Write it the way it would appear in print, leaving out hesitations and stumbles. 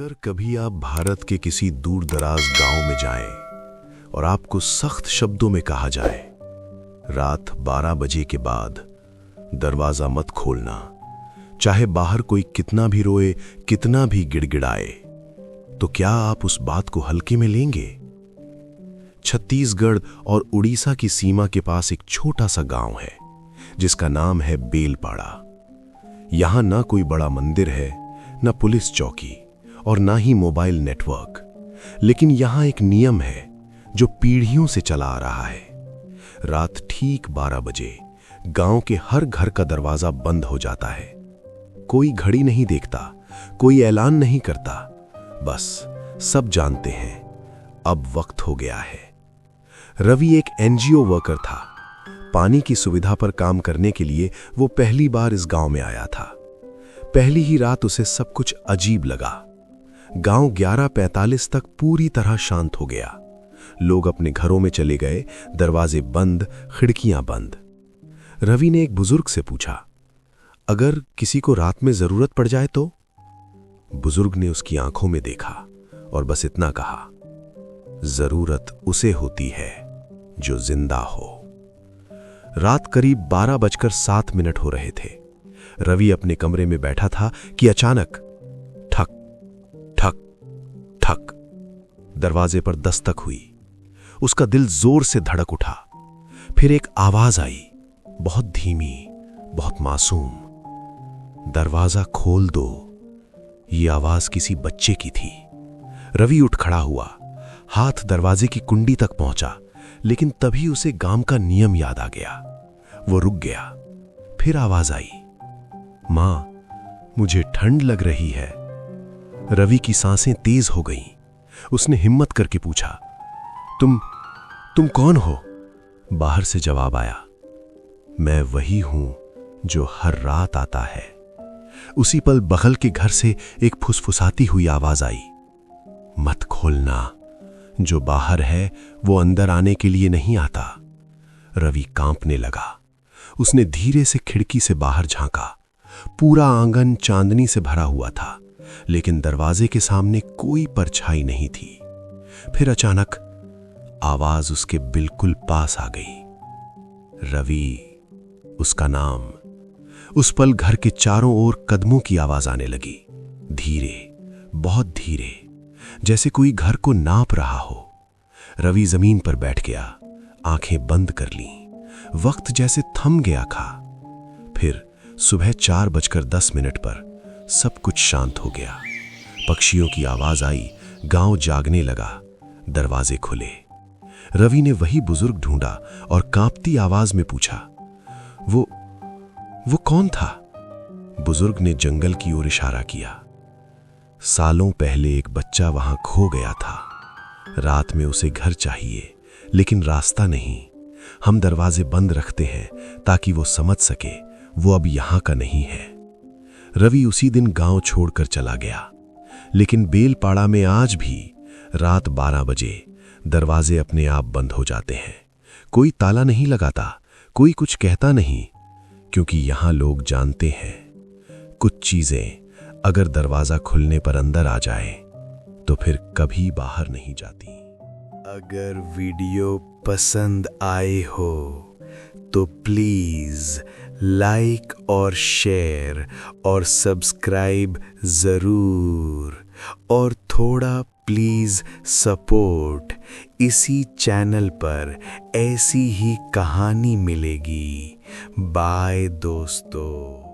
अगर कभी आप भारत के किसी दूर दराज गांव में जाएं और आपको सख्त शब्दों में कहा जाए, रात 12 बजे के बाद दरवाजा मत खोलना, चाहे बाहर कोई कितना भी रोए, कितना भी गिड़गिड़ाए, तो क्या आप उस बात को हल्के में लेंगे? छत्तीसगढ़ और उड़ीसा की सीमा के पास एक छोटा सा गांव है जिसका नाम है बेलपाड़ा। यहां ना कोई बड़ा मंदिर है, ना पुलिस चौकी और ना ही मोबाइल नेटवर्क, लेकिन यहां एक नियम है जो पीढ़ियों से चला आ रहा है। रात ठीक 12 बजे गांव के हर घर का दरवाजा बंद हो जाता है। कोई घड़ी नहीं देखता, कोई ऐलान नहीं करता, बस सब जानते हैं अब वक्त हो गया है। रवि एक एनजीओ वर्कर था। पानी की सुविधा पर काम करने के लिए वो पहली बार इस गांव में आया था। पहली ही रात उसे सब कुछ अजीब लगा। गांव 11:45 तक पूरी तरह शांत हो गया। लोग अपने घरों में चले गए, दरवाजे बंद, खिड़कियां बंद। रवि ने एक बुजुर्ग से पूछा, अगर किसी को रात में जरूरत पड़ जाए तो? बुजुर्ग ने उसकी आंखों में देखा और बस इतना कहा, जरूरत उसे होती है जो जिंदा हो। रात करीब 12:07 हो रहे थे। रवि अपने कमरे में बैठा था कि अचानक ठक ठक ठक दरवाजे पर दस्तक हुई। उसका दिल जोर से धड़क उठा। फिर एक आवाज आई, बहुत धीमी, बहुत मासूम, दरवाजा खोल दो। ये आवाज किसी बच्चे की थी। रवि उठ खड़ा हुआ, हाथ दरवाजे की कुंडी तक पहुंचा, लेकिन तभी उसे गांव का नियम याद आ गया। वो रुक गया। फिर आवाज आई, मां, मुझे ठंड लग रही है। रवि की सांसें तेज हो गईं। उसने हिम्मत करके पूछा, तुम कौन हो? बाहर से जवाब आया, मैं वही हूं जो हर रात आता है। उसी पल बगल के घर से एक फुसफुसाती हुई आवाज आई, मत खोलना, जो बाहर है वो अंदर आने के लिए नहीं आता। रवि कांपने लगा। उसने धीरे से खिड़की से बाहर झांका। पूरा आंगन चांदनी से भरा हुआ था, लेकिन दरवाजे के सामने कोई परछाई नहीं थी। फिर अचानक आवाज उसके बिल्कुल पास आ गई। रवि, उसका नाम। उस पल घर के चारों ओर कदमों की आवाज आने लगी, धीरे, बहुत धीरे, जैसे कोई घर को नाप रहा हो। रवि जमीन पर बैठ गया, आंखें बंद कर लीं। वक्त जैसे थम गया था। फिर सुबह 4:10 पर सब कुछ शांत हो गया। पक्षियों की आवाज आई, गांव जागने लगा, दरवाजे खुले। रवि ने वही बुजुर्ग ढूंढा और कांपती आवाज में पूछा, वो कौन था? बुजुर्ग ने जंगल की ओर इशारा किया। सालों पहले एक बच्चा वहां खो गया था। रात में उसे घर चाहिए, लेकिन रास्ता नहीं। हम दरवाजे बंद रखते हैं ताकि वो समझ सके वो अब यहां का नहीं है। रवि उसी दिन गांव छोड़कर चला गया, लेकिन बेलपाड़ा में आज भी रात 12 बजे दरवाजे अपने आप बंद हो जाते हैं। कोई ताला नहीं लगाता, कोई कुछ कहता नहीं, क्योंकि यहां लोग जानते हैं कुछ चीजें अगर दरवाजा खुलने पर अंदर आ जाए तो फिर कभी बाहर नहीं जाती। अगर वीडियो पसंद आए हो तो प्लीज लाइक और शेयर और सब्सक्राइब जरूर, और थोड़ा प्लीज सपोर्ट। इसी चैनल पर ऐसी ही कहानी मिलेगी। बाय दोस्तों।